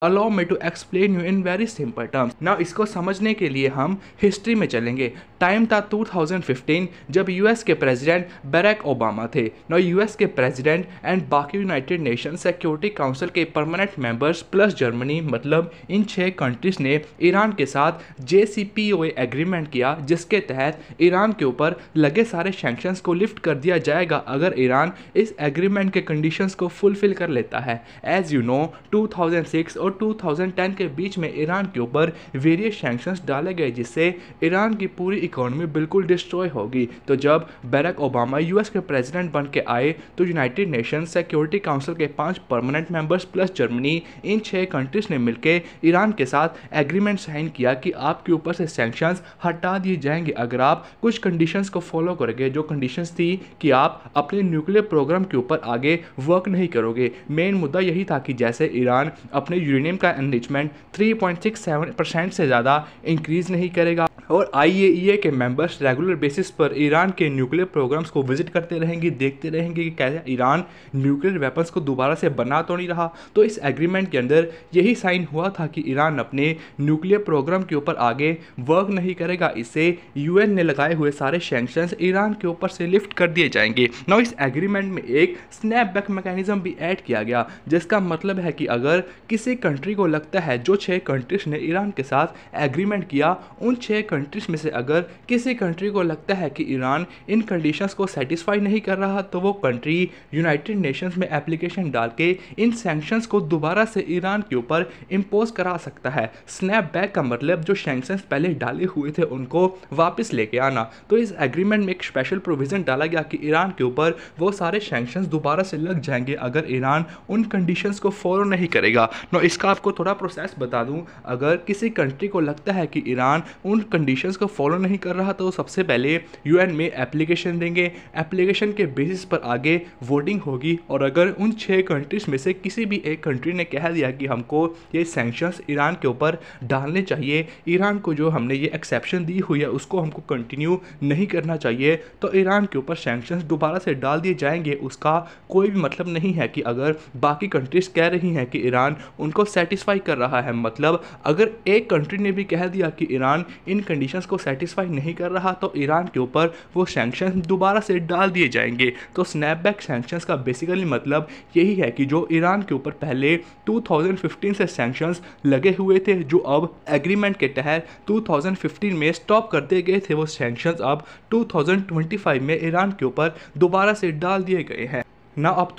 Allow me to explain you in very simple terms. Now इसको समझने के लिए हम हिस्ट्री में चलेंगे। टाइम था 2015 जब यूएस के प्रेसिडेंट बराक ओबामा थे। नाउ यूएस के प्रेसिडेंट एंड बाकी यूनाइटेड नेशन सिक्योरिटी काउंसिल के परमानेंट मेंबर्स प्लस जर्मनी मतलब इन 6 कंट्रीज ने ईरान के साथ JCPOA एग्रीमेंट किया, जिसके तहत ईरान के ऊपर लगे सारे सैंक्शंस को लिफ्ट कर दिया जाएगा अगर ईरान इस एग्रीमेंट के कंडीशंस को फुलफिल कर लेता है। एज यू नो 2006 और 2010 के बीच में ईरान के ऊपर वेरियस सैंक्शंस डाले गए, जिससे ईरान की पूरी इकोनॉमी बिल्कुल डिस्ट्रॉय होगी। तो जब बराक ओबामा यूएस के प्रेसिडेंट बन के आए तो यूनाइटेड नेशन सिक्योरिटी काउंसिल के 5 permanent members plus Germany in 6 countries ने मिलकर ईरान के साथ एग्रीमेंट साइन किया कि आपके ऊपर से सैंक्शंस हटा दिए जाएंगे अगर आप कुछ कंडीशंस को फॉलो करोगे। जो कंडीशंस थी कि आप अपने न्यूक्लियर प्रोग्राम के ऊपर आगे वर्क नहीं करोगे। मेन मुद्दा यही था कि जैसे ईरान अपने यूरेनियम का एनरिचमेंट 3.67% से ज़्यादा इंक्रीज नहीं करेगा और IAEA के मेंबर्स रेगुलर बेसिस पर ईरान के न्यूक्लियर प्रोग्राम्स को विजिट करते रहेंगे, देखते रहेंगे कि कैसे ईरान न्यूक्लियर वेपन्स को दोबारा से बना तो नहीं रहा। तो इस एग्रीमेंट के अंदर यही साइन हुआ था कि ईरान अपने न्यूक्लियर प्रोग्राम के ऊपर आगे वर्क नहीं करेगा। इससे UN ने लगाए हुए सारे सैंक्शंस ईरान के ऊपर से लिफ्ट कर दिए जाएंगे। नाउ इस एग्रीमेंट में एक स्नैपबैक मैकेनिज्म भी ऐड किया गया, जिसका मतलब है कि अगर किसी कंट्री को लगता है, जो 6 कंट्रीज ने ईरान के साथ एग्रीमेंट किया उन 6 कंट्रीज में से अगर किसी कंट्री को लगता है कि ईरान इन कंडीशंस को सेटिस्फाई नहीं कर रहा, तो वो कंट्री यूनाइटेड नेशंस में एप्लीकेशन डाल के इन सैंक्शंस को दोबारा से ईरान के ऊपर इम्पोज करा सकता है। स्नैपबैक का मतलब जो सैंक्शंस पहले डाले हुए थे उनको वापस लेके आना। तो इस एग्रीमेंट में एक स्पेशल प्रोविजन डाला गया कि ईरान के ऊपर वो सारे सैंक्शंस दोबारा से लग जाएंगे अगर ईरान उन कंडीशंस को फॉलो नहीं करेगा। नो इसका आपको थोड़ा प्रोसेस बता दूं, अगर किसी कंट्री को लगता है कि ईरान उन कंडीशंस को फॉलो नहीं कर रहा तो सबसे पहले UN में एप्लीकेशन देंगे। एप्लीकेशन के बेसिस पर आगे वोटिंग होगी और अगर उन 6 कंट्रीज में से किसी भी एक कंट्री ने कह दिया कि हमको ये सैंक्शंस ईरान के ऊपर डालने चाहिए, ईरान को जो हमने ये एक्सेप्शन दी हुई है उसको हमको कंटिन्यू नहीं करना चाहिए, तो ईरान के ऊपर सैंक्शंस दोबारा से डाल दिए जाएंगे। उसका कोई भी मतलब नहीं है कि अगर बाकी कंट्रीज कह रही हैं कि ईरान उनको सेटिस्फाई कर रहा है, मतलब अगर एक कंट्री ने भी कह दिया कि ईरान इन कंडीशंस को सेटिस्फाई नहीं कर रहा तो ईरान के ऊपर वो सैंक्शंस दोबारा से डाल दिए जाएंगे। तो स्नैपबैक सैंक्शंस का बेसिकली मतलब यही है कि जो ईरान के ऊपर पहले 2015 से सैंक्शंस लगे हुए थे, जो अब एग्रीमेंट के तहत 2015 में स्टॉप कर दिए गए थे, वो सैंक्शंस अब 2025 में ईरान के ऊपर दोबारा से डाल दिए गए हैं ना। अब